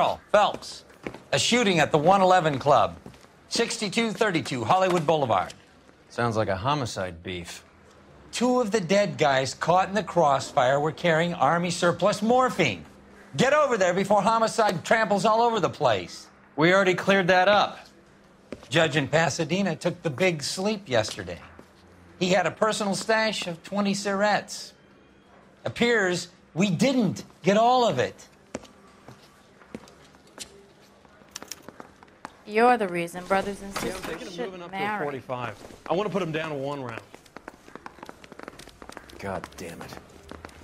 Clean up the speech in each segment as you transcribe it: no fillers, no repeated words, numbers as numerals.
Carl Phelps. A shooting at the 111 Club, 6232 Hollywood Boulevard. Sounds like a homicide beef. 2 of the dead guys caught in the crossfire were carrying Army surplus morphine. Get over there before homicide tramples all over the place. We already cleared that up. Judge in Pasadena took the big sleep yesterday. He had a personal stash of 20 cigarettes. Appears we didn't get all of it. You're the reason brothers and Yeah, I'm sisters thinking of moving shouldn't up to a marry. 45. I want to put him down to 1 round. God damn it.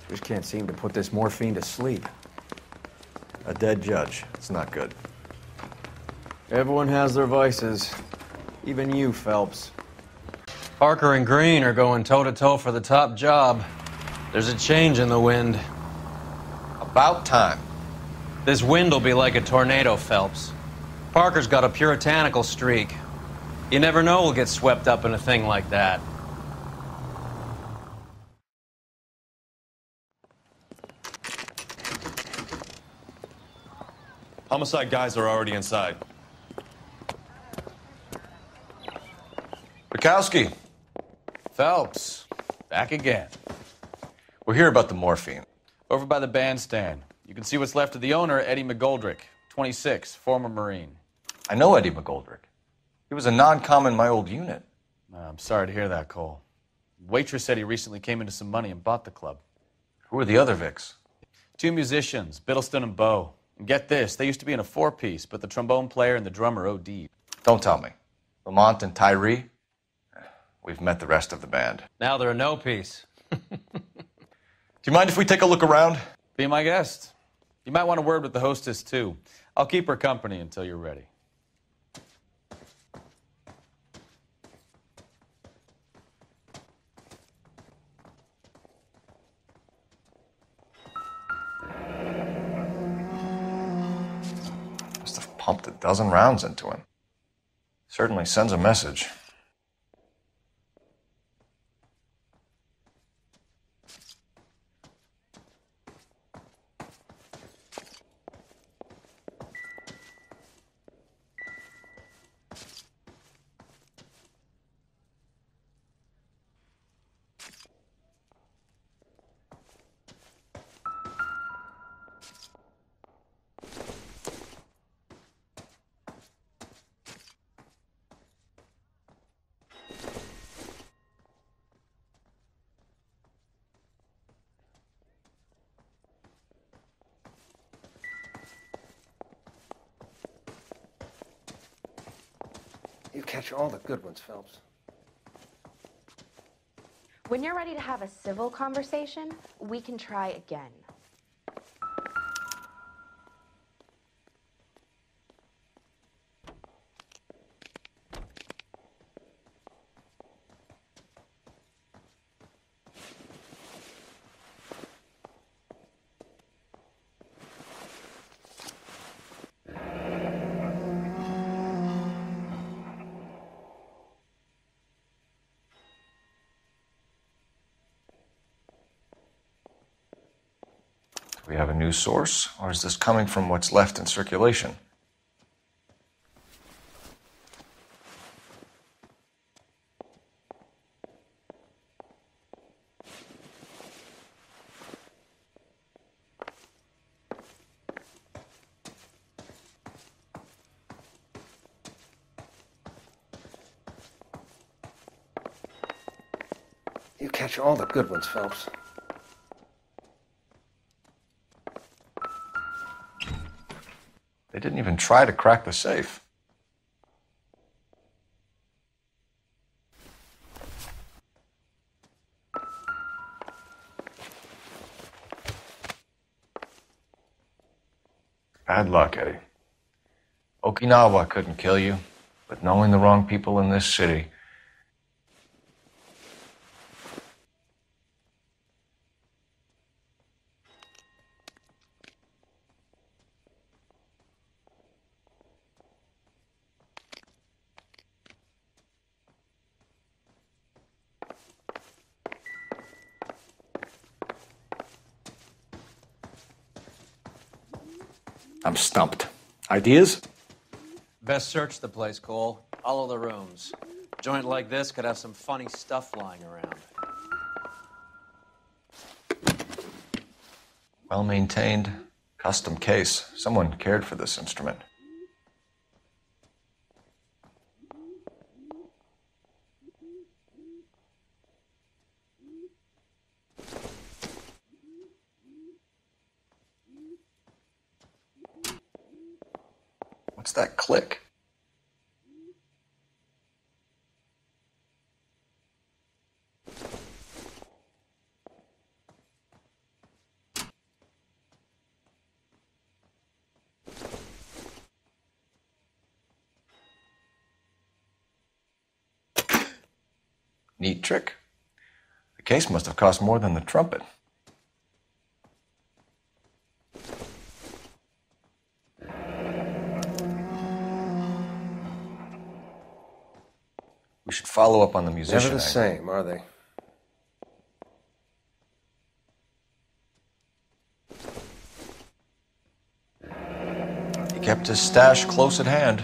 Just can't seem to put this morphine to sleep. A dead judge. It's not good. Everyone has their vices. Even you, Phelps. Parker and Green are going toe-to-toe for the top job. There's a change in the wind. About time. This wind will be like a tornado, Phelps. Parker's got a puritanical streak. You never know we'll get swept up in a thing like that. Homicide guys are already inside. Bukowski. Phelps, back again. We're here about the morphine. Over by the bandstand. You can see what's left of the owner, Eddie McGoldrick, 26, former Marine. I know Eddie McGoldrick. He was a non-com in my old unit. I'm sorry to hear that, Cole. Waitress said he recently came into some money and bought the club. Who are the other Vics? 2 musicians, Biddleston and Bo. And get this, they used to be in a 4-piece, but the trombone player and the drummer OD'd. Don't tell me. Lamont and Tyree? We've met the rest of the band. Now they're a no-piece. Do you mind if we take a look around? Be my guest. You might want a word with the hostess, too. I'll keep her company until you're ready. Must have pumped a dozen rounds into him. Certainly sends a message. You catch all the good ones, Phelps. When you're ready to have a civil conversation, we can try again. Do we have a new source, or is this coming from what's left in circulation? You catch all the good ones, Phelps. They didn't even try to crack the safe. Bad luck, Eddie. Okinawa couldn't kill you, but knowing the wrong people in this city. I'm stumped. Ideas? Best search the place, Cole. All of the rooms. A joint like this could have some funny stuff lying around. Well-maintained, custom case. Someone cared for this instrument. What's that click? Neat trick. The case must have cost more than the trumpet. We should follow up on the musician. Never the same, are they? He kept his stash close at hand.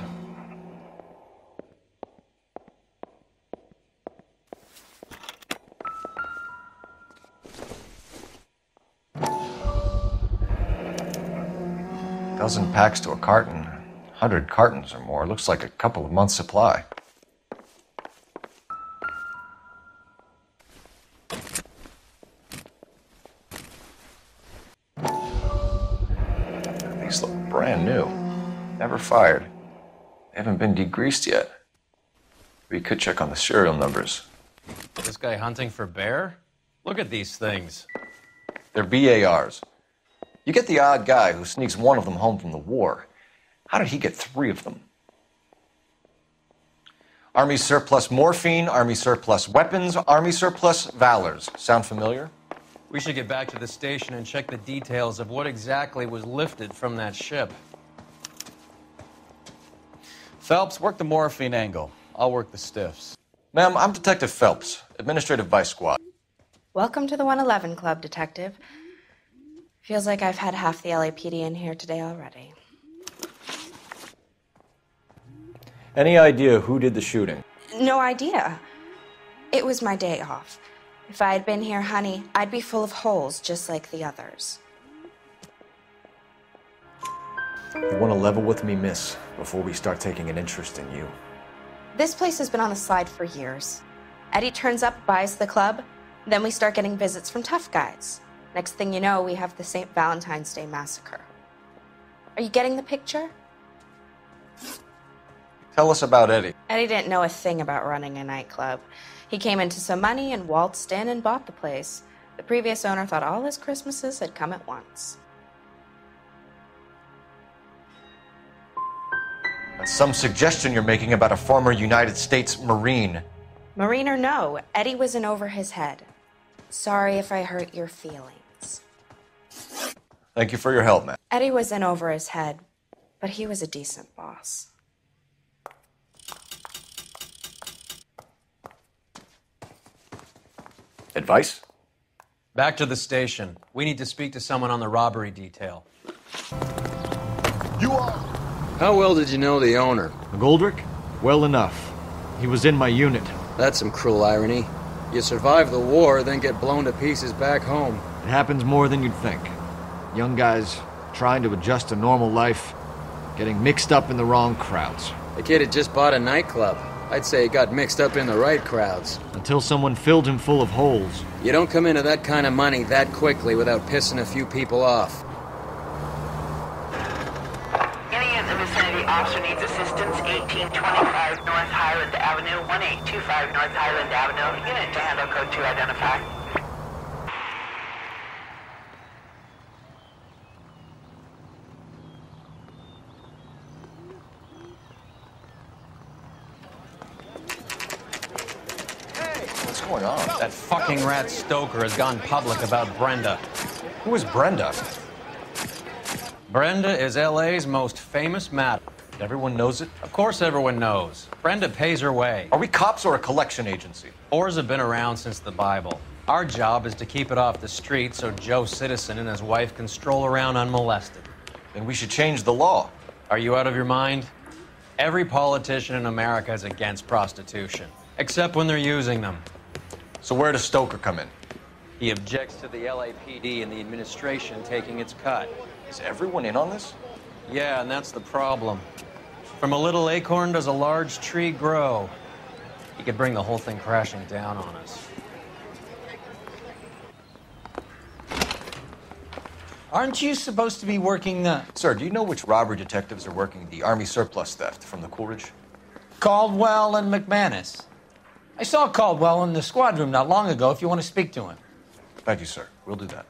Dozen packs to a carton, 100 cartons or more. Looks like a couple of months' supply. These look brand new. Never fired. They haven't been degreased yet. We could check on the serial numbers. This guy hunting for bear? Look at these things. They're BARs. You get the odd guy who sneaks one of them home from the war. How did he get 3 of them? Army surplus morphine, Army surplus weapons, Army surplus valors. Sound familiar? We should get back to the station and check the details of what exactly was lifted from that ship. Phelps, work the morphine angle. I'll work the stiffs. Ma'am, I'm Detective Phelps, Administrative Vice Squad. Welcome to the 111 Club, Detective. Feels like I've had half the LAPD in here today already. Any idea who did the shooting? No idea. It was my day off. If I had been here, honey, I'd be full of holes just like the others. You want to level with me, miss, before we start taking an interest in you. This place has been on the slide for years. Eddie turns up, buys the club, then we start getting visits from tough guys. Next thing you know, we have the St. Valentine's Day massacre. Are you getting the picture? Tell us about Eddie. Eddie didn't know a thing about running a nightclub. He came into some money and waltzed in and bought the place. The previous owner thought all his Christmases had come at once. That's some suggestion you're making about a former United States Marine. Marine or no, Eddie was in over his head. Sorry if I hurt your feelings. Thank you for your help, man. Eddie was in over his head, but he was a decent boss. Advice? Back to the station. We need to speak to someone on the robbery detail. You are. How well did you know the owner? McGoldrick? Well enough. He was in my unit. That's some cruel irony. You survive the war, then get blown to pieces back home. It happens more than you'd think. Young guys trying to adjust to normal life, getting mixed up in the wrong crowds. The kid had just bought a nightclub. I'd say he got mixed up in the right crowds. Until someone filled him full of holes. You don't come into that kind of money that quickly without pissing a few people off. Any in the vicinity officer needs assistance, 1825 North Highland Avenue, 1825 North Highland Avenue. Unit to handle code 2 identify. What's going on? That fucking rat Stoker has gone public about Brenda. Who is Brenda? Brenda is L.A.'s most famous madam. Everyone knows it? Of course everyone knows. Brenda pays her way. Are we cops or a collection agency? Whores have been around since the Bible. Our job is to keep it off the street so Joe Citizen and his wife can stroll around unmolested. Then we should change the law. Are you out of your mind? Every politician in America is against prostitution, except when they're using them. So where does Stoker come in? He objects to the LAPD and the administration taking its cut. Is everyone in on this? Yeah, and that's the problem. From a little acorn does a large tree grow. He could bring the whole thing crashing down on us. Aren't you supposed to be working the... Sir, do you know which robbery detectives are working the Army surplus theft from the Coolidge? Caldwell and McManus. I saw Caldwell in the squad room not long ago if you want to speak to him. Thank you, sir. We'll do that.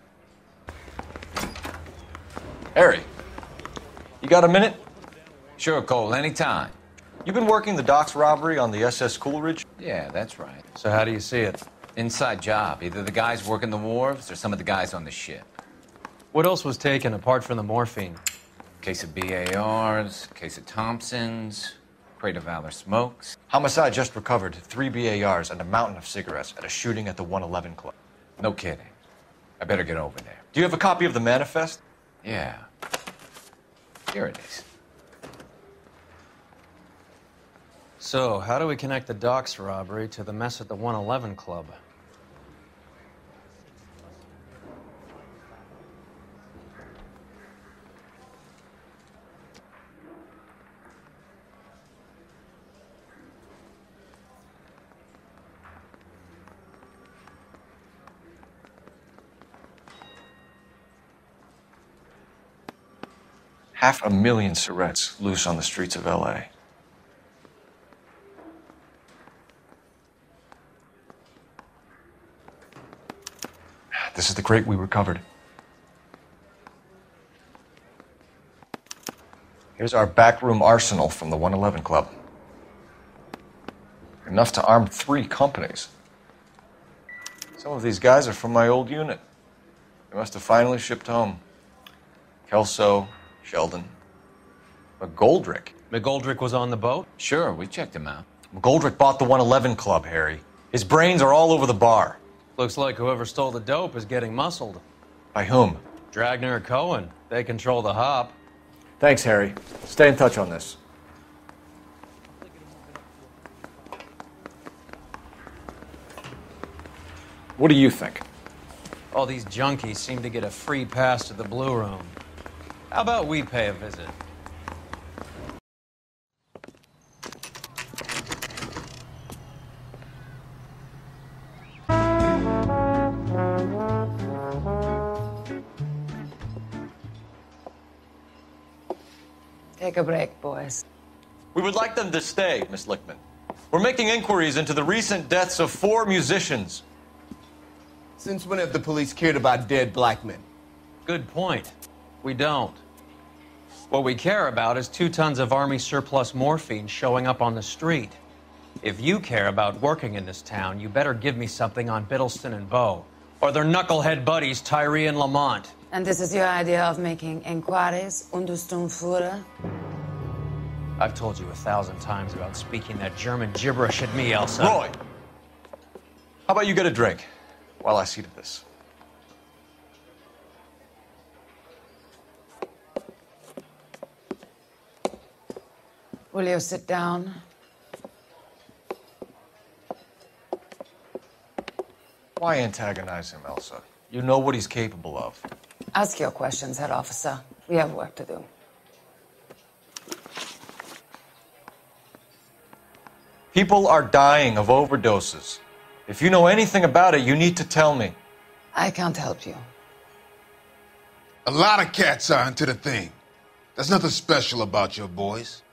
Harry, you got a minute? Sure, Cole, anytime. You've been working the docks robbery on the SS Coolidge? Yeah, that's right. So how do you see it? Inside job. Either the guys working the wharves or some of the guys on the ship. What else was taken apart from the morphine? Case of BARs, case of Thompsons, crate of Valor smokes. Homicide just recovered 3 BARs and a mountain of cigarettes at a shooting at the 111 Club. No kidding. I better get over there. Do you have a copy of the manifest? Yeah. Here it is. So, how do we connect the docks robbery to the mess at the 111 Club? $500,000 cigarettes loose on the streets of L.A. This is the crate we recovered. Here's our backroom arsenal from the 111 Club. Enough to arm 3 companies. Some of these guys are from my old unit. They must have finally shipped home. Kelso, Sheldon, McGoldrick. McGoldrick was on the boat? Sure, we checked him out. McGoldrick bought the 111 Club, Harry. His brains are all over the bar. Looks like whoever stole the dope is getting muscled. By whom? Dragner or Cohen. They control the hop. Thanks, Harry. Stay in touch on this. What do you think? All these junkies seem to get a free pass to the Blue Room. How about we pay a visit? Take a break, boys. We would like them to stay, Miss Lickman. We're making inquiries into the recent deaths of 4 musicians. Since when have the police cared about dead black men? Good point. We don't. What we care about is 2 tons of Army surplus morphine showing up on the street. If you care about working in this town, you better give me something on Biddleston and Bow, or their knucklehead buddies Tyree and Lamont. And this is your idea of making inquiries, Untersturmführer? I've told you 1,000 times about speaking that German gibberish at me, Elsa. Roy! How about you get a drink while I see to this? Will you sit down? Why antagonize him, Elsa? You know what he's capable of. Ask your questions, head officer. We have work to do. People are dying of overdoses. If you know anything about it, you need to tell me. I can't help you. A lot of cats are into the thing. There's nothing special about your boys.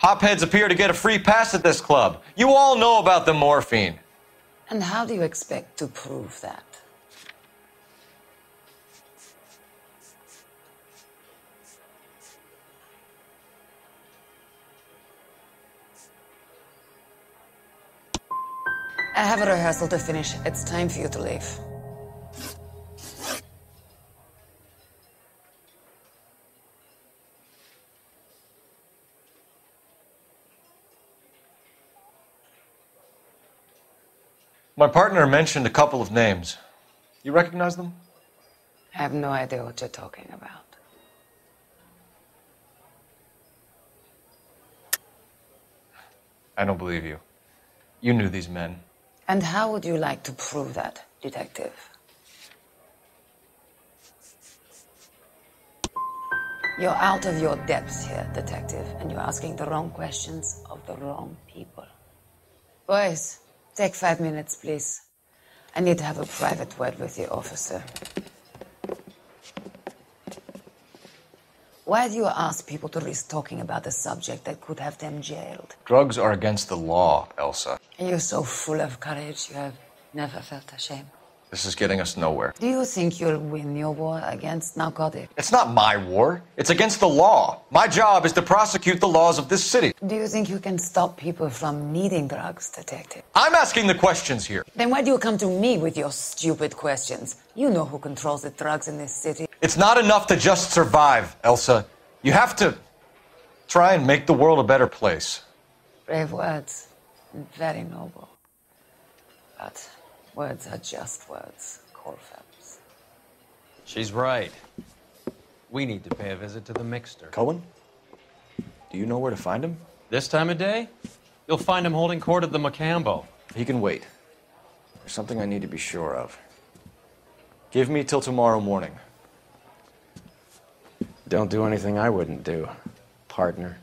Hopheads appear to get a free pass at this club. You all know about the morphine. And how do you expect to prove that? I have a rehearsal to finish. It's time for you to leave. My partner mentioned a couple of names. You recognize them? I have no idea what you're talking about. I don't believe you. You knew these men. And how would you like to prove that, detective? You're out of your depths here, detective, and you're asking the wrong questions of the wrong people. Boys, take 5 minutes, please. I need to have a private word with the officer. Why do you ask people to risk talking about a subject that could have them jailed? Drugs are against the law, Elsa. You're so full of courage, you have never felt ashamed. This is getting us nowhere. Do you think you'll win your war against narcotics? It's not my war. It's against the law. My job is to prosecute the laws of this city. Do you think you can stop people from needing drugs, detective? I'm asking the questions here. Then why do you come to me with your stupid questions? You know who controls the drugs in this city. It's not enough to just survive, Elsa. You have to try and make the world a better place. Brave words. Very noble. But words are just words, Cole Phelps. She's right. We need to pay a visit to the mixer. Cohen? Do you know where to find him? This time of day? You'll find him holding court at the Macambo. He can wait. There's something I need to be sure of. Give me till tomorrow morning. Don't do anything I wouldn't do, partner.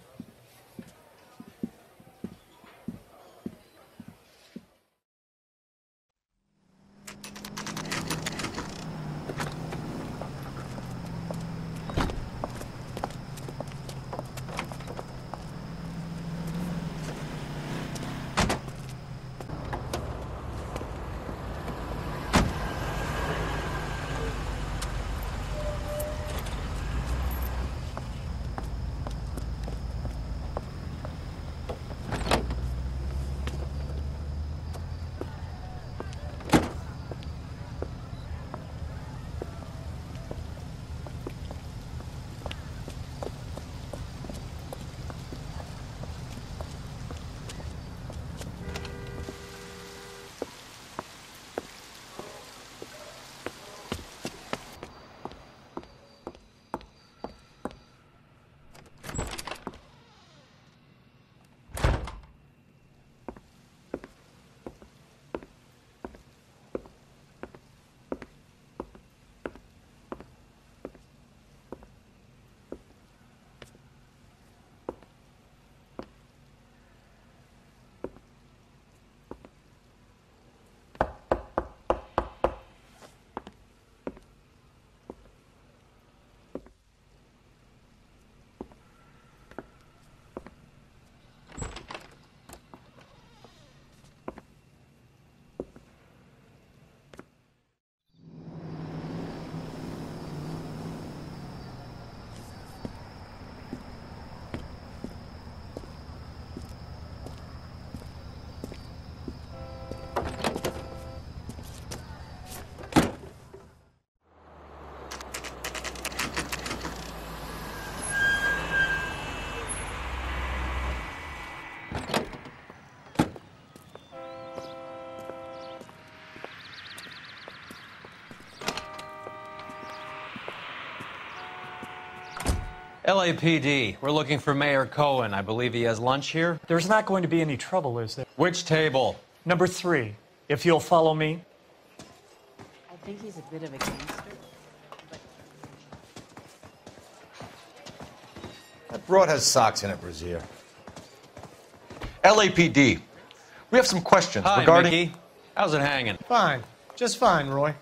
LAPD, we're looking for Mayor Cohen. I believe he has lunch here. There's not going to be any trouble, is there? Which table? Number 3, if you'll follow me. I think he's a bit of a gangster. That broad has socks in it, Brazier. LAPD, we have some questions Hi, regarding... Mickey. How's it hanging? Fine. Just fine, Roy.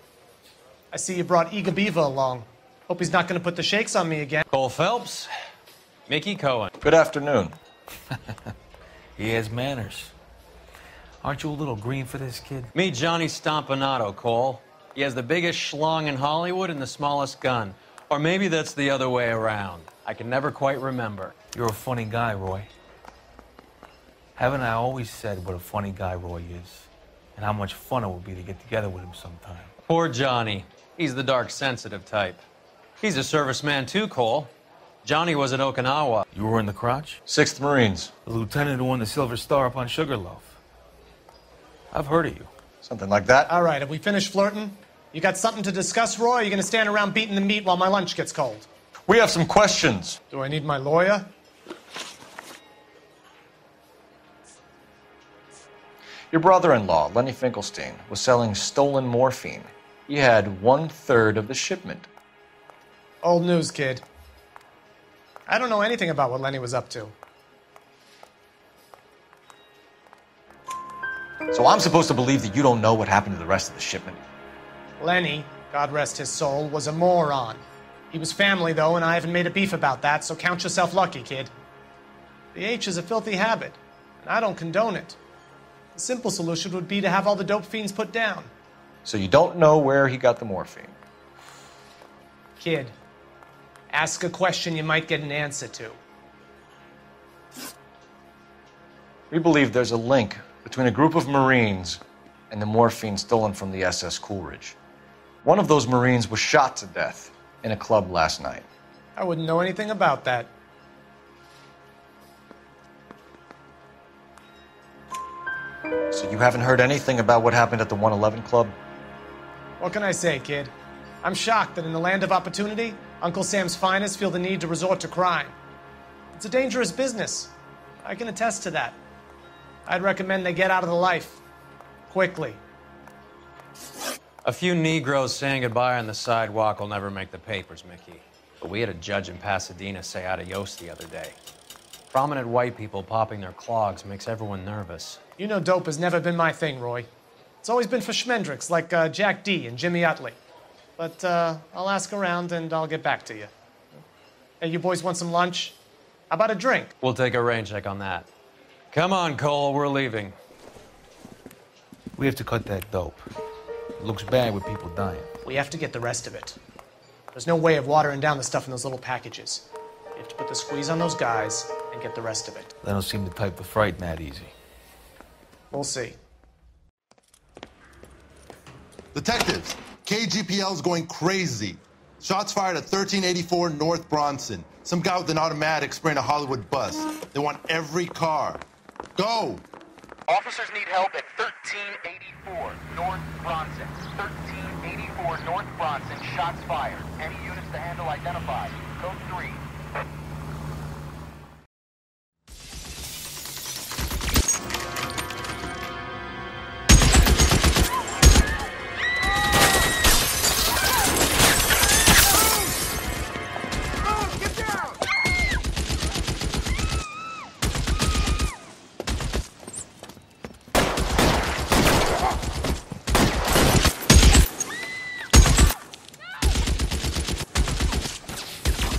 I see you brought Iga Beaver along. Hope he's not going to put the shakes on me again. Cole Phelps, Mickey Cohen. Good afternoon. He has manners. Aren't you a little green for this kid? Meet Johnny Stompanato, Cole. He has the biggest schlong in Hollywood and the smallest gun. Or maybe that's the other way around. I can never quite remember. You're a funny guy, Roy. Haven't I always said what a funny guy Roy is? And how much fun it would be to get together with him sometime. Poor Johnny. He's the dark, sensitive type. He's a serviceman too, Cole. Johnny was at Okinawa. You were in the crotch? 6th Marines. The lieutenant who won the Silver Star up on Sugarloaf. I've heard of you. Something like that. All right, have we finished flirting? You got something to discuss, Roy, or are you going to stand around beating the meat while my lunch gets cold? We have some questions. Do I need my lawyer? Your brother-in-law, Lenny Finkelstein, was selling stolen morphine. He had 1/3 of the shipment. Old news, kid. I don't know anything about what Lenny was up to. So I'm supposed to believe that you don't know what happened to the rest of the shipment? Lenny, God rest his soul, was a moron. He was family, though, and I haven't made a beef about that, so count yourself lucky, kid. The H is a filthy habit, and I don't condone it. The simple solution would be to have all the dope fiends put down. So you don't know where he got the morphine? Kid, ask a question you might get an answer to. We believe there's a link between a group of Marines and the morphine stolen from the SS Coolidge. One of those Marines was shot to death in a club last night. I wouldn't know anything about that. So you haven't heard anything about what happened at the 111 Club? What can I say, kid? I'm shocked that in the land of opportunity, Uncle Sam's finest feel the need to resort to crime. It's a dangerous business. I can attest to that. I'd recommend they get out of the life. Quickly. A few Negroes saying goodbye on the sidewalk will never make the papers, Mickey. But we had a judge in Pasadena say adios the other day. Prominent white people popping their clogs makes everyone nervous. You know dope has never been my thing, Roy. It's always been for schmendricks like Jack D. and Jimmy Utley. But I'll ask around and I'll get back to you. Hey, you boys want some lunch? How about a drink? We'll take a rain check on that. Come on, Cole, we're leaving. We have to cut that dope. It looks bad with people dying. We have to get the rest of it. There's no way of watering down the stuff in those little packages. You have to put the squeeze on those guys and get the rest of it. They don't seem the type to frighten that easy. We'll see. Detectives, KGPL's going crazy. Shots fired at 1384 North Bronson. Some guy with an automatic spraying a Hollywood bus. They want every car. Go! Officers need help at 1384 North Bronson. 1384 North Bronson, shots fired. Any units to handle identified. Code 3.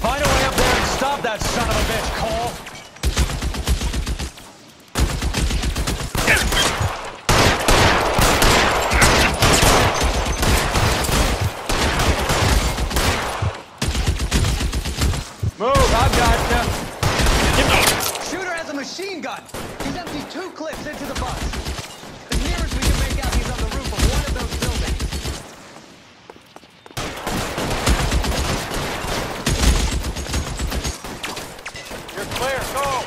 Find a way up there and stop that son of a bitch, Cole. Move, I've got you. Shooter has a machine gun. He's emptied 2 clips into the bus. The nearest we can make out, he's on the roof of one of those buildings. You're clear, go!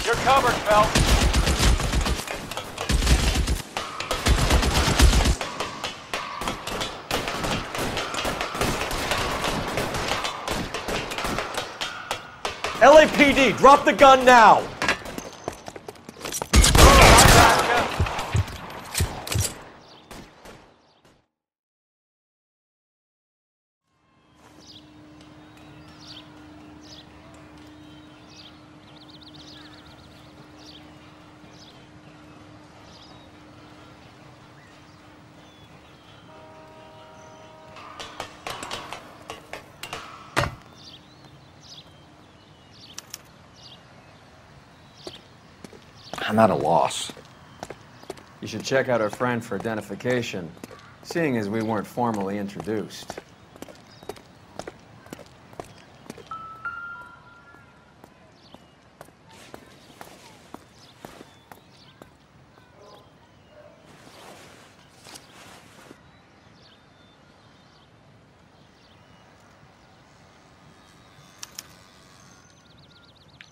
You're covered, Phelps. LAPD, drop the gun now! I'm at a loss. You should check out our friend for identification, seeing as we weren't formally introduced.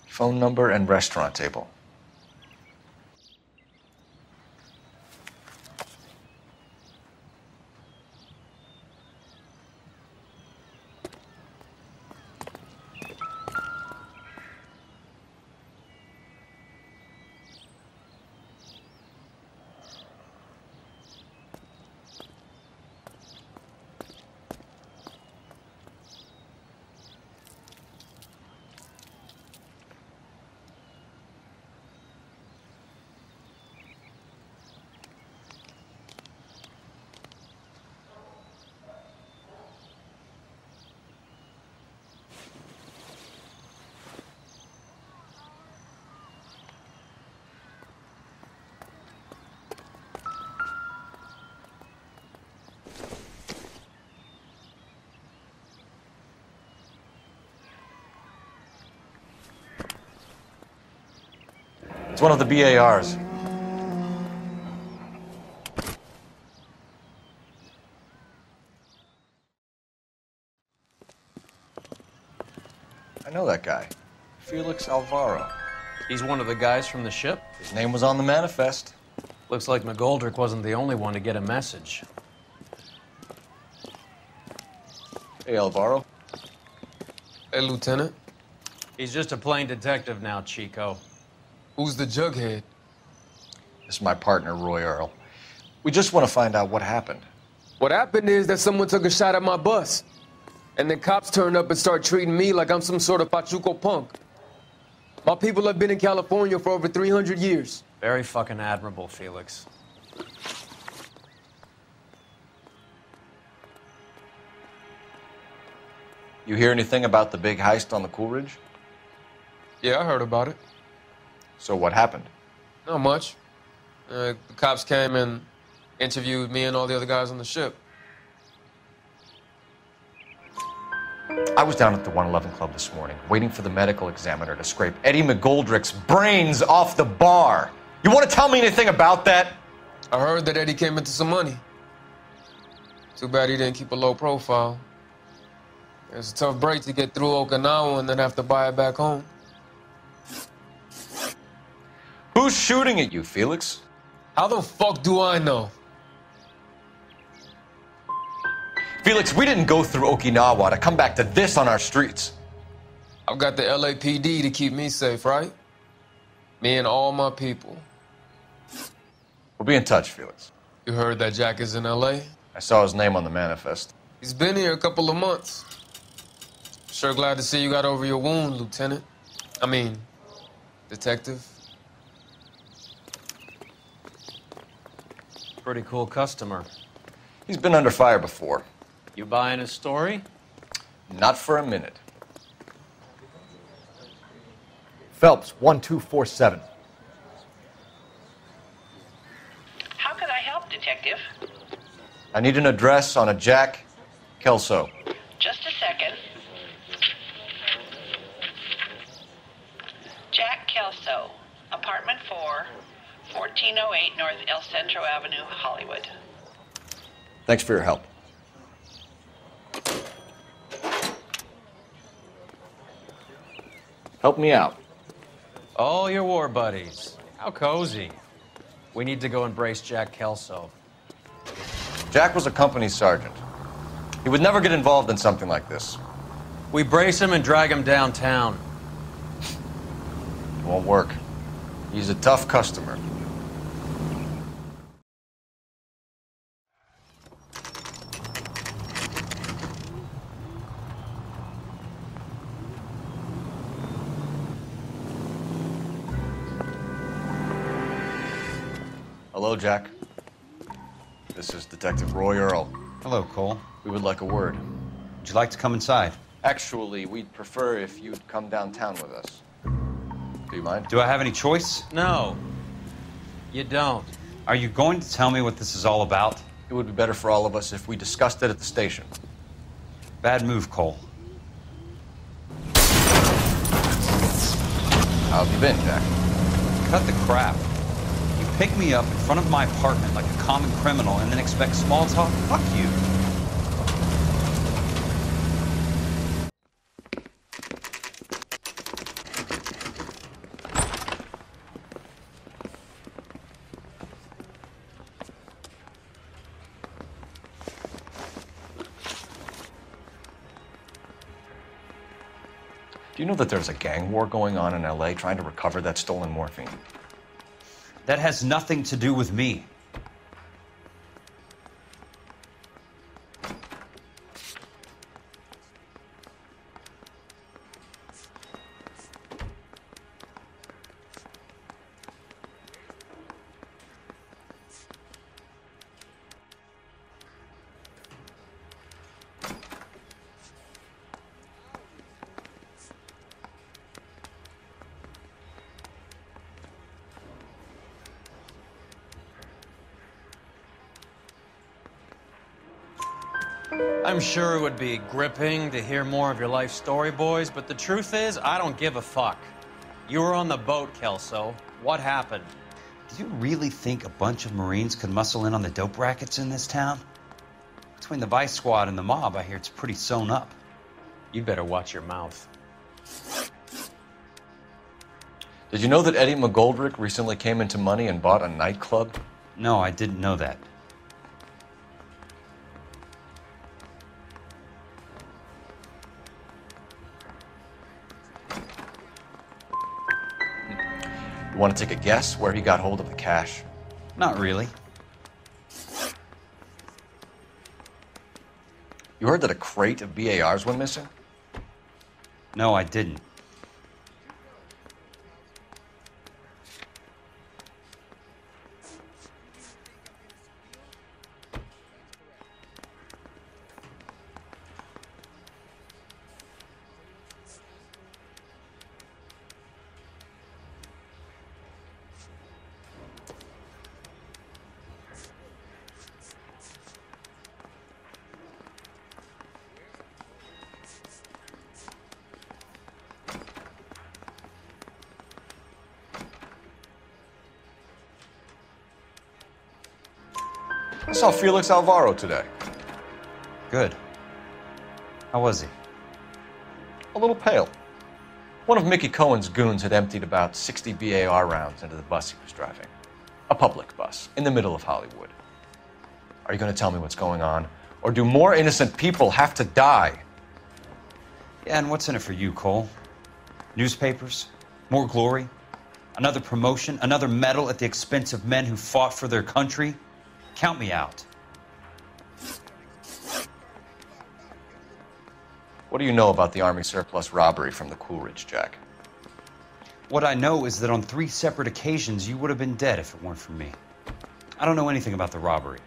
Phone number and restaurant table. It's one of the BARs. I know that guy. Felix Alvaro. He's one of the guys from the ship? His name was on the manifest. Looks like McGoldrick wasn't the only one to get a message. Hey, Alvaro. Hey, Lieutenant. He's just a plain detective now, Chico. Who's the jughead? This is my partner, Roy Earl. We just want to find out what happened. What happened is that someone took a shot at my bus. And the cops turned up and started treating me like I'm some sort of Pachuco punk. My people have been in California for over 300 years. Very fucking admirable, Felix. You hear anything about the big heist on the Coolidge? Yeah, I heard about it. So what happened? Not much. The cops came and interviewed me and all the other guys on the ship. I was down at the 111 Club this morning, waiting for the medical examiner to scrape Eddie McGoldrick's brains off the bar. You want to tell me anything about that? I heard that Eddie came into some money. Too bad he didn't keep a low profile. It's a tough break to get through Okinawa and then have to buy it back home. Who's shooting at you, Felix? How the fuck do I know? Felix, we didn't go through Okinawa to come back to this on our streets. I've got the LAPD to keep me safe, right? Me and all my people. We'll be in touch, Felix. You heard that Jack is in L.A.? I saw his name on the manifest. He's been here a couple of months. Sure glad to see you got over your wound, Lieutenant. I mean, Detective. Pretty cool customer. He's been under fire before. You buying his story? Not for a minute. Phelps, 1247. How can I help, Detective? I need an address on a Jack Kelso. Just a second. Jack Kelso, apartment 4, 1408 North El Centro Avenue, Hollywood. Thanks for your help. Help me out. All your war buddies. How cozy. We need to go embrace Jack Kelso. Jack was a company sergeant. He would never get involved in something like this. We brace him and drag him downtown. It won't work. He's a tough customer. Hello, Jack. This is Detective Roy Earl. Hello, Cole. We would like a word. Would you like to come inside? Actually, we'd prefer if you'd come downtown with us. Do you mind? Do I have any choice? No. You don't. Are you going to tell me what this is all about? It would be better for all of us if we discussed it at the station. Bad move, Cole. How have you been, Jack? Cut the crap. You pick me up in front of my apartment like a common criminal and then expect small talk? Fuck you. Do you know that there's a gang war going on in L.A. trying to recover that stolen morphine? That has nothing to do with me. I'm sure it would be gripping to hear more of your life story, boys, but the truth is, I don't give a fuck. You were on the boat, Kelso. What happened? Do you really think a bunch of Marines could muscle in on the dope rackets in this town? Between the Vice Squad and the mob, I hear it's pretty sewn up. You better watch your mouth. Did you know that Eddie McGoldrick recently came into money and bought a nightclub? No, I didn't know that. You want to take a guess where he got hold of the cash? Not really. You heard that a crate of BARs went missing? No, I didn't. I saw Felix Alvaro today. Good. How was he? A little pale. One of Mickey Cohen's goons had emptied about 60 BAR rounds into the bus he was driving. A public bus, in the middle of Hollywood. Are you going to tell me what's going on? Or do more innocent people have to die? Yeah, and what's in it for you, Cole? Newspapers? More glory? Another promotion? Another medal at the expense of men who fought for their country? Count me out. What do you know about the Army surplus robbery from the Coolidge, Jack? What I know is that on 3 separate occasions, you would have been dead if it weren't for me. I don't know anything about the robbery.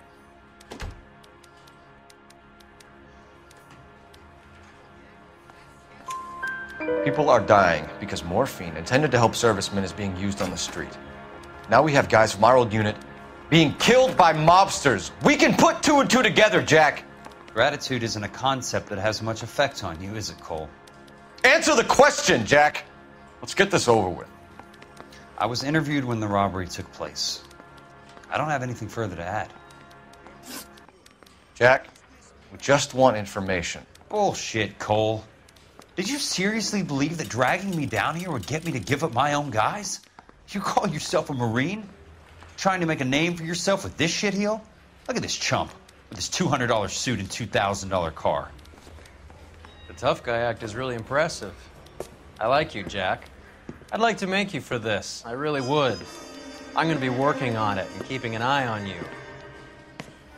People are dying because morphine intended to help servicemen is being used on the street. Now we have guys from our old unit being killed by mobsters. We can put 2 and 2 together, Jack. Gratitude isn't a concept that has much effect on you, is it, Cole? Answer the question, Jack. Let's get this over with. I was interviewed when the robbery took place. I don't have anything further to add. Jack, we just want information. Bullshit, Cole. Did you seriously believe that dragging me down here would get me to give up my own guys? You call yourself a Marine? Trying to make a name for yourself with this shitheel? Look at this chump with his $200 suit and $2,000 car. The tough guy act is really impressive. I like you, Jack. I'd like to make you for this. I really would. I'm going to be working on it and keeping an eye on you.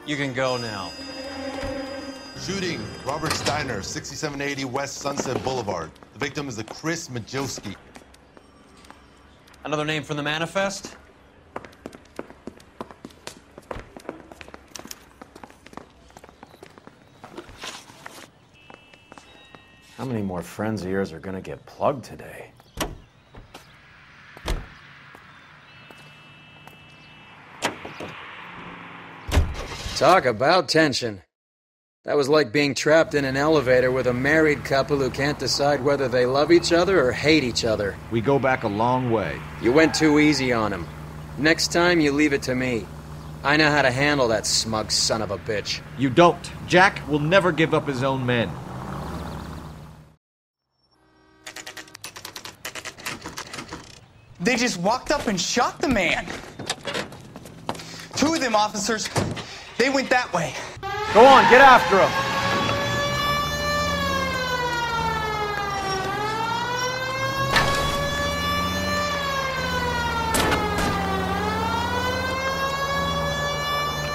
You can go now. Shooting, Robert Steiner, 6780 West Sunset Boulevard. The victim is a Chris Majowski. Another name from the manifest? How many more friends of yours are gonna get plugged today? Talk about tension. That was like being trapped in an elevator with a married couple who can't decide whether they love each other or hate each other. We go back a long way. You went too easy on him. Next time, you leave it to me. I know how to handle that smug son of a bitch. You don't. Jack will never give up his own men. They just walked up and shot the man. 2 of them officers, they went that way. Go on, get after him.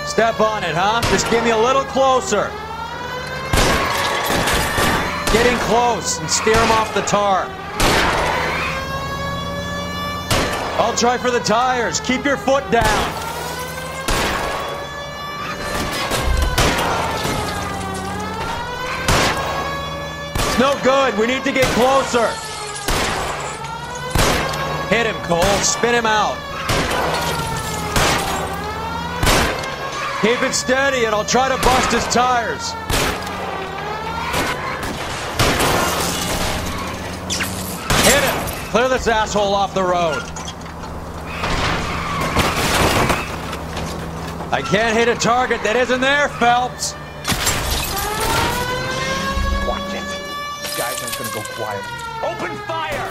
Step on it, huh? Just get me a little closer. Getting close and steer him off the tar. I'll try for the tires. Keep your foot down. It's no good. We need to get closer. Hit him, Cole. Spin him out. Keep it steady and I'll try to bust his tires. Hit him. Clear this asshole off the road. I can't hit a target that isn't there, Phelps. Watch it. These guys aren't gonna go quiet. Open fire!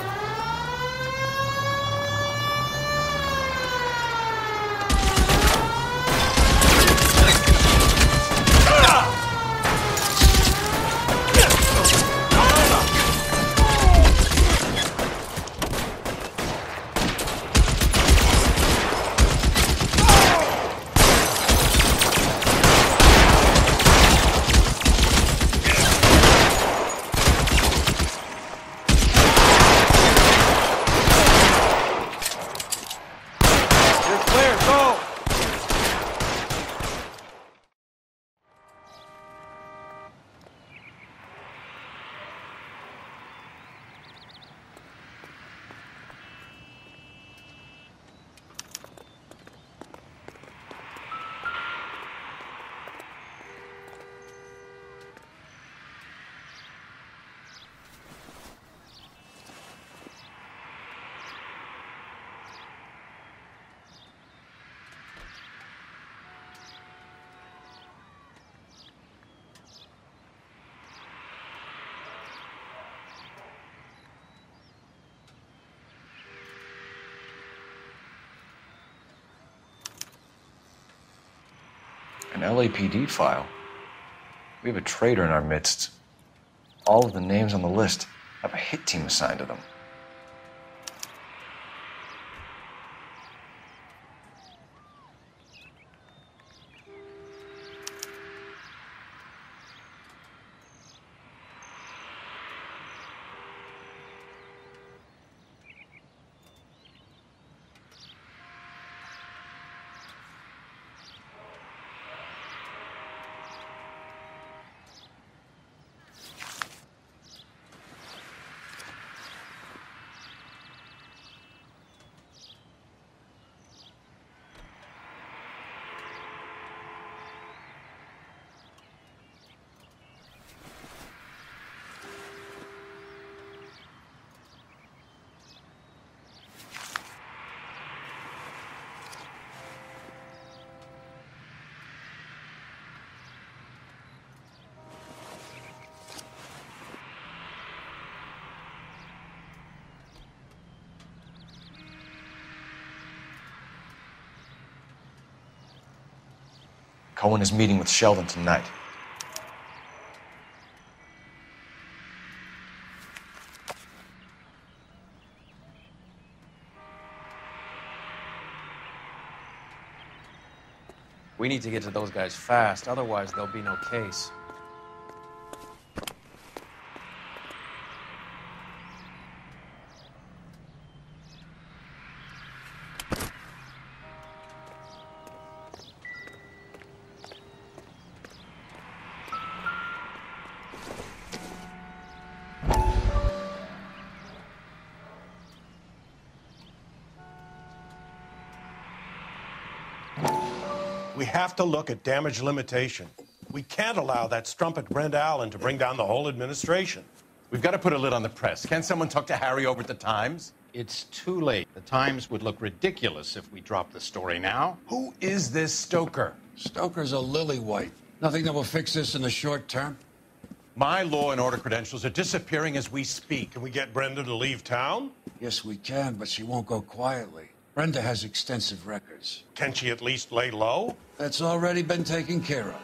An LAPD file. We have a traitor in our midst. All of the names on the list have a hit team assigned to them. Cohen is meeting with Sheldon tonight. We need to get to those guys fast, otherwise there'll be no case. We have to look at damage limitation. We can't allow that strumpet Brenda Allen to bring down the whole administration. We've got to put a lid on the press. Can't someone talk to Harry over at the Times? It's too late. The Times would look ridiculous if we dropped the story now. Who is this Stoker? Stoker's a lily-white. Nothing that will fix this in the short term. My law and order credentials are disappearing as we speak. Can we get Brenda to leave town? Yes, we can, but she won't go quietly. Brenda has extensive records. Can she at least lay low? That's already been taken care of.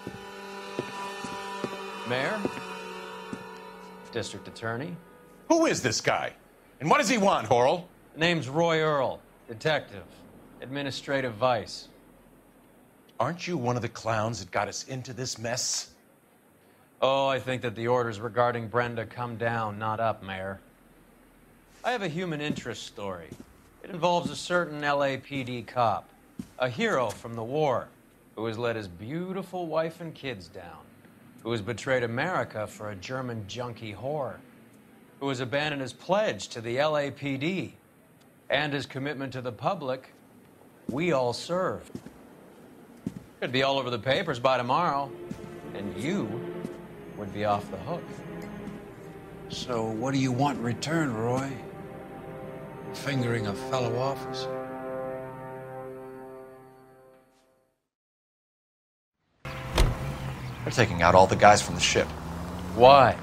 Mayor? District Attorney? Who is this guy? And what does he want, Horrell? Name's Roy Earl, detective, administrative vice. Aren't you one of the clowns that got us into this mess? Oh, I think that the orders regarding Brenda come down, not up, Mayor. I have a human interest story. It involves a certain LAPD cop, a hero from the war, who has let his beautiful wife and kids down, who has betrayed America for a German junkie whore, who has abandoned his pledge to the LAPD and his commitment to the public we all serve. Could be all over the papers by tomorrow, and you would be off the hook. So what do you want in return, Roy? Fingering a fellow officer? They're taking out all the guys from the ship. Why?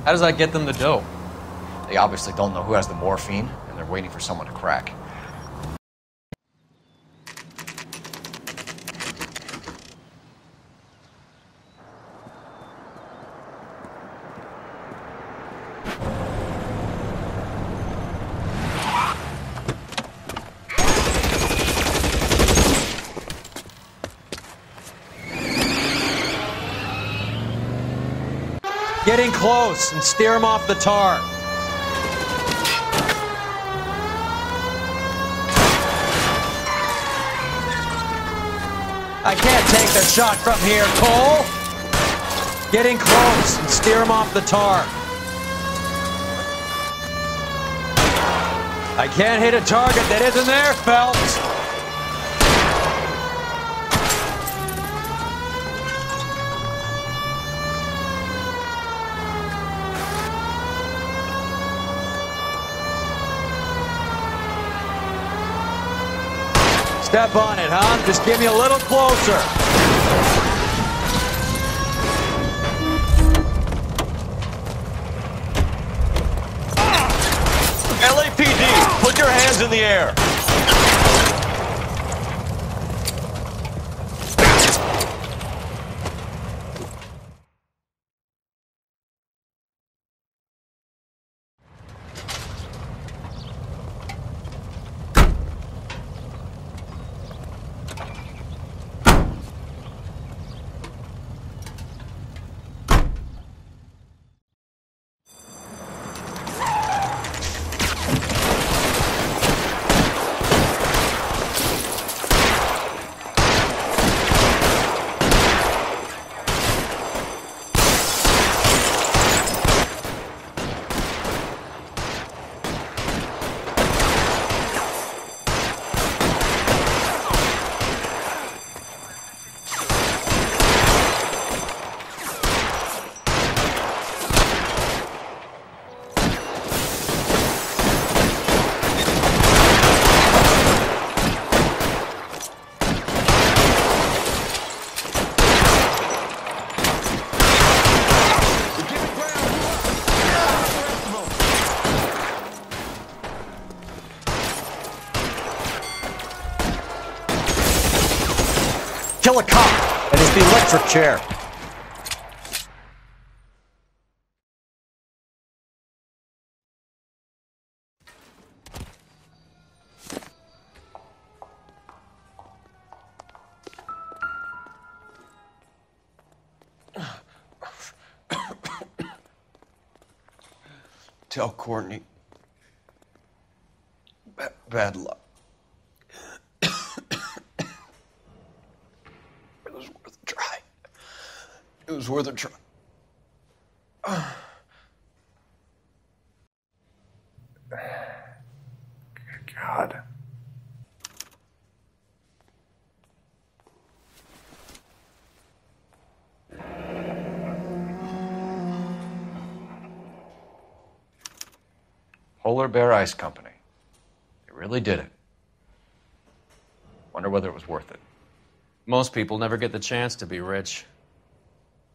How does that get them the dope? They obviously don't know who has the morphine, and they're waiting for someone to crack. Get in close and steer him off the tar. I can't take the shot from here, Cole. Get in close and steer him off the tar. I can't hit a target that isn't there, Phelps. Step on it, huh? Just give me a little closer. LAPD, put your hands in the air. Kill a cop, and it's the electric chair. Tell Courtney. Bad luck. It was worth a try. It was worth a try. God. Polar Bear Ice Company. They really did it. Wonder whether it was worth it. Most people never get the chance to be rich.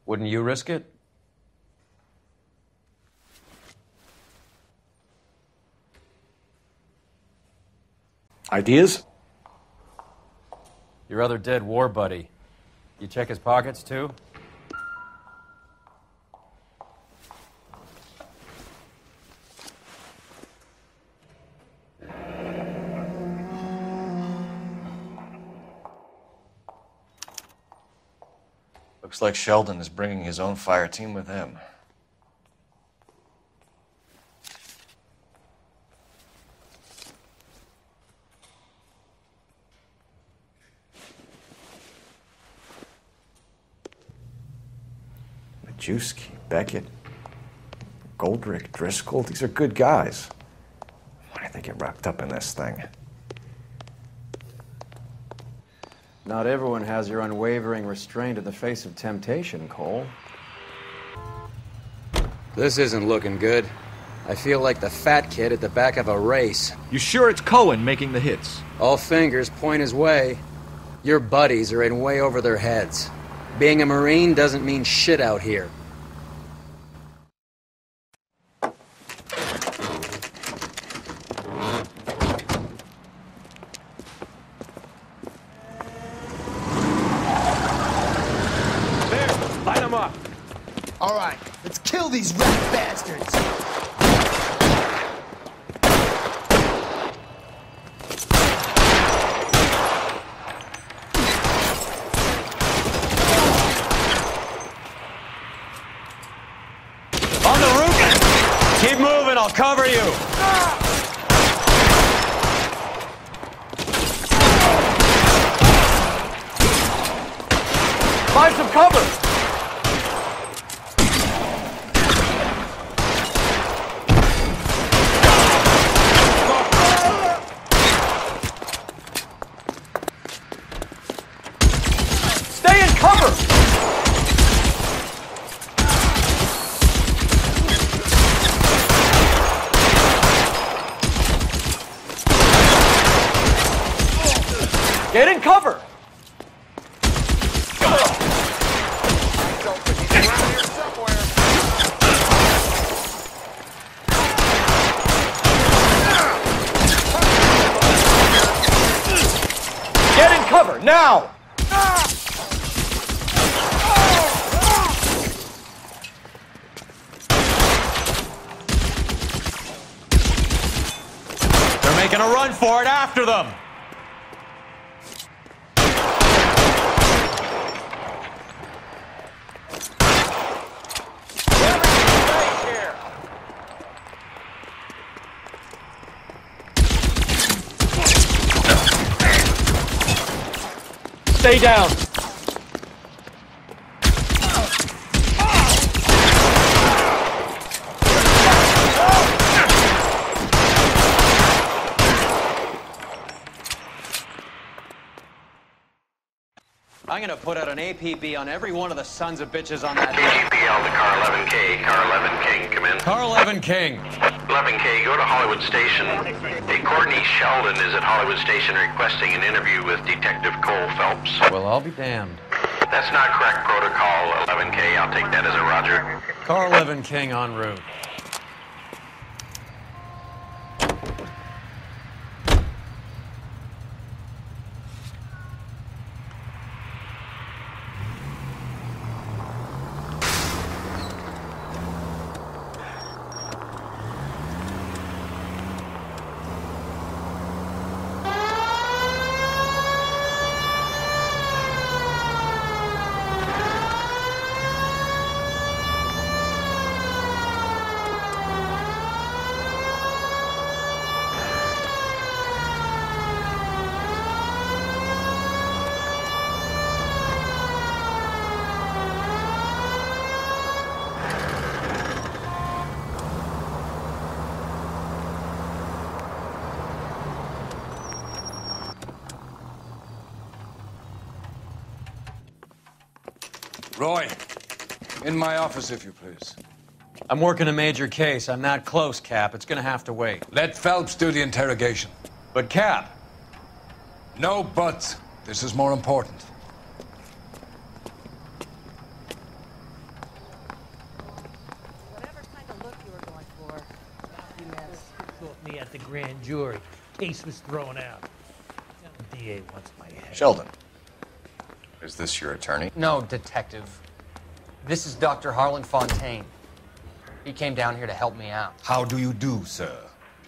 Wouldn't you risk it? Ideas? Your other dead war buddy. You check his pockets, too? Looks like Sheldon is bringing his own fire team with him. Majewski, Beckett, Goldrick, Driscoll, these are good guys. Why did they get wrapped up in this thing? Not everyone has your unwavering restraint in the face of temptation, Cole. This isn't looking good. I feel like the fat kid at the back of a race. You sure it's Cohen making the hits? All fingers point his way. Your buddies are in way over their heads. Being a Marine doesn't mean shit out here. Light them up. All right, let's kill these rat bastards. On the roof! Keep moving, I'll cover you! Find some cover! Stay in cover! Get in cover! Get in cover, now! They're making a run for it after them! Stay down! I'm gonna put out an APB on every one of the sons of bitches on that. KGPL to car 11K. Car 11 King, come in. Car 11 King. 11K, go to Hollywood Station. Hey, Courtney Sheldon is at Hollywood Station requesting an interview with Detective Cole Phelps. Well, I'll be damned. That's not correct protocol, 11K. I'll take that as a roger. Car 11 King en route. Roy, in my office, if you please. I'm working a major case. I'm not close, Cap. It's gonna have to wait. Let Phelps do the interrogation. But, Cap... No buts. This is more important. Whatever kind of look you were going for, you missed. Caught me at the grand jury. Case was thrown out. The DA wants my head. Sheldon, is this your attorney? No, Detective. This is Dr. Harlan Fontaine. He came down here to help me out. How do you do, sir?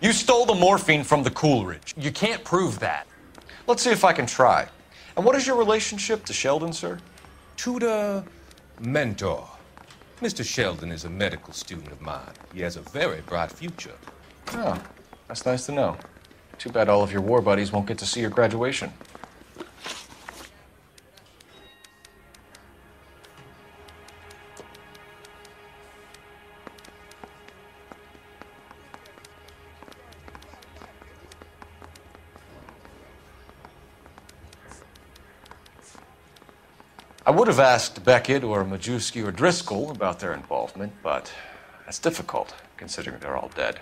You stole the morphine from the Coolidge. You can't prove that. Let's see if I can try. And what is your relationship to Sheldon, sir? Tutor, mentor. Mr. Sheldon is a medical student of mine. He has a very bright future. Oh, that's nice to know. Too bad all of your war buddies won't get to see your graduation. I would have asked Beckett or Majewski or Driscoll about their involvement, but that's difficult, considering they're all dead.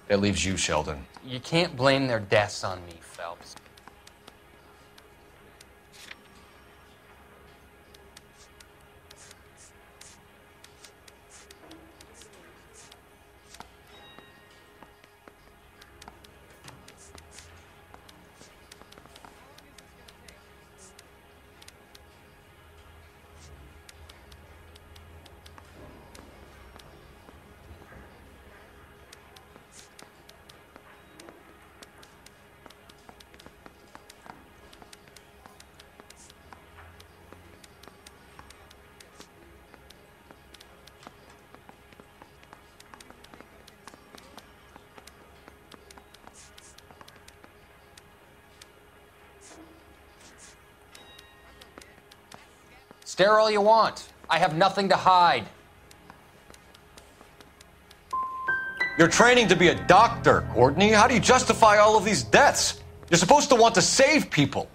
That leaves you, Sheldon. You can't blame their deaths on me, Phelps. Stare all you want. I have nothing to hide. You're training to be a doctor, Courtney. How do you justify all of these deaths? You're supposed to want to save people.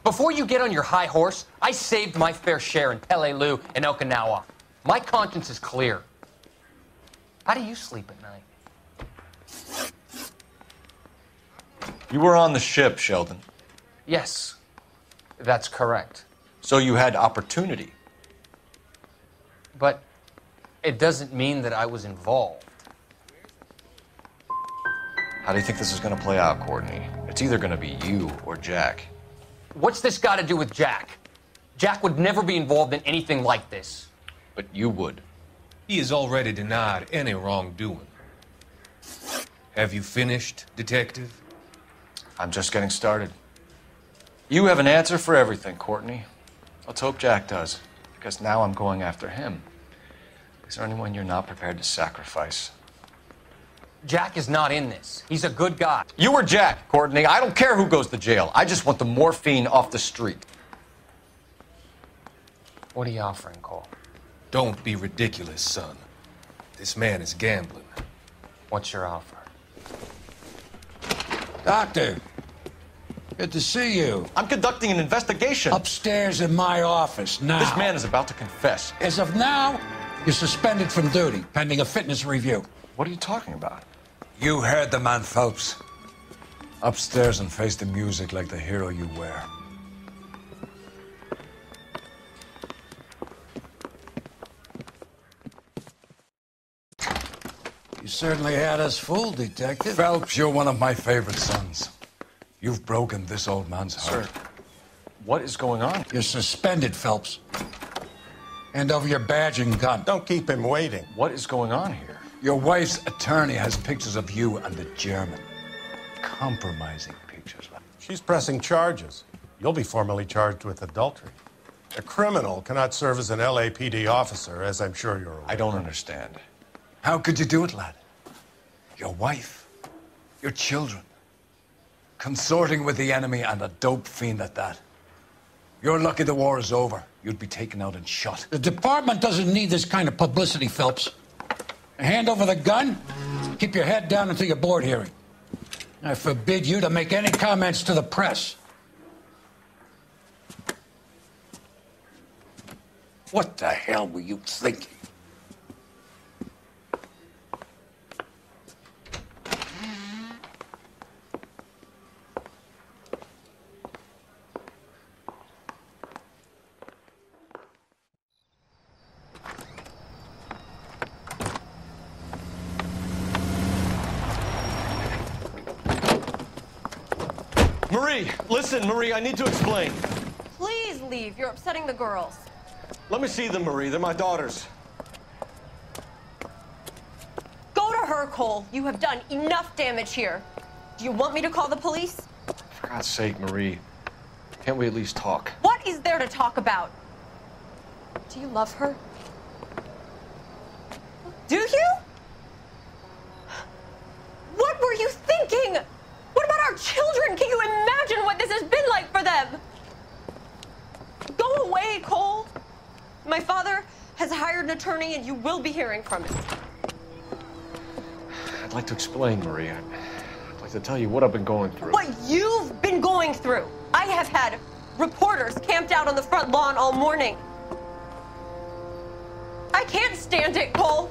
Before you get on your high horse, I saved my fair share in Peleliu and Okinawa. My conscience is clear. How do you sleep at night? You were on the ship, Sheldon. Yes, that's correct. So you had opportunity. But it doesn't mean that I was involved. How do you think this is going to play out, Courtney? It's either going to be you or Jack. What's this got to do with Jack? Jack would never be involved in anything like this. But you would. He has already denied any wrongdoing. Have you finished, Detective? I'm just getting started. You have an answer for everything, Courtney. Let's hope Jack does, because now I'm going after him. Is there anyone you're not prepared to sacrifice? Jack is not in this. He's a good guy. You or Jack, Courtney. I don't care who goes to jail. I just want the morphine off the street. What are you offering, Cole? Don't be ridiculous, son. This man is gambling. What's your offer? Doctor, good to see you. I'm conducting an investigation. Upstairs in my office now. This man is about to confess. As of now, you're suspended from duty, pending a fitness review. What are you talking about? You heard the man, Phelps. Upstairs and face the music like the hero you were. You certainly had us fooled, Detective. Phelps, you're one of my favorite sons. You've broken this old man's heart. Sir, what is going on? You're suspended, Phelps. Hand over your badge and gun. Don't keep him waiting. What is going on here? Your wife's attorney has pictures of you and the German. Compromising pictures. She's pressing charges. You'll be formally charged with adultery. A criminal cannot serve as an LAPD officer, as I'm sure you're aware. I don't understand. How could you do it, lad? Your wife, your children, consorting with the enemy and a dope fiend at that. You're lucky the war is over. You'd be taken out and shot. The department doesn't need this kind of publicity, Phelps. Hand over the gun. Keep your head down until your board hearing. I forbid you to make any comments to the press. What the hell were you thinking? Marie, listen, Marie, I need to explain. Please leave. You're upsetting the girls. Let me see them, Marie. They're my daughters. Go to her, Cole. You have done enough damage here. Do you want me to call the police? For God's sake, Marie. Can't we at least talk? What is there to talk about? Do you love her? Do you? What were you thinking? What about our children? Can you imagine what this has been like for them? Go away, Cole. My father has hired an attorney and you will be hearing from him. I'd like to explain, Marie. I'd like to tell you what I've been going through. What you've been going through. I have had reporters camped out on the front lawn all morning. I can't stand it, Cole.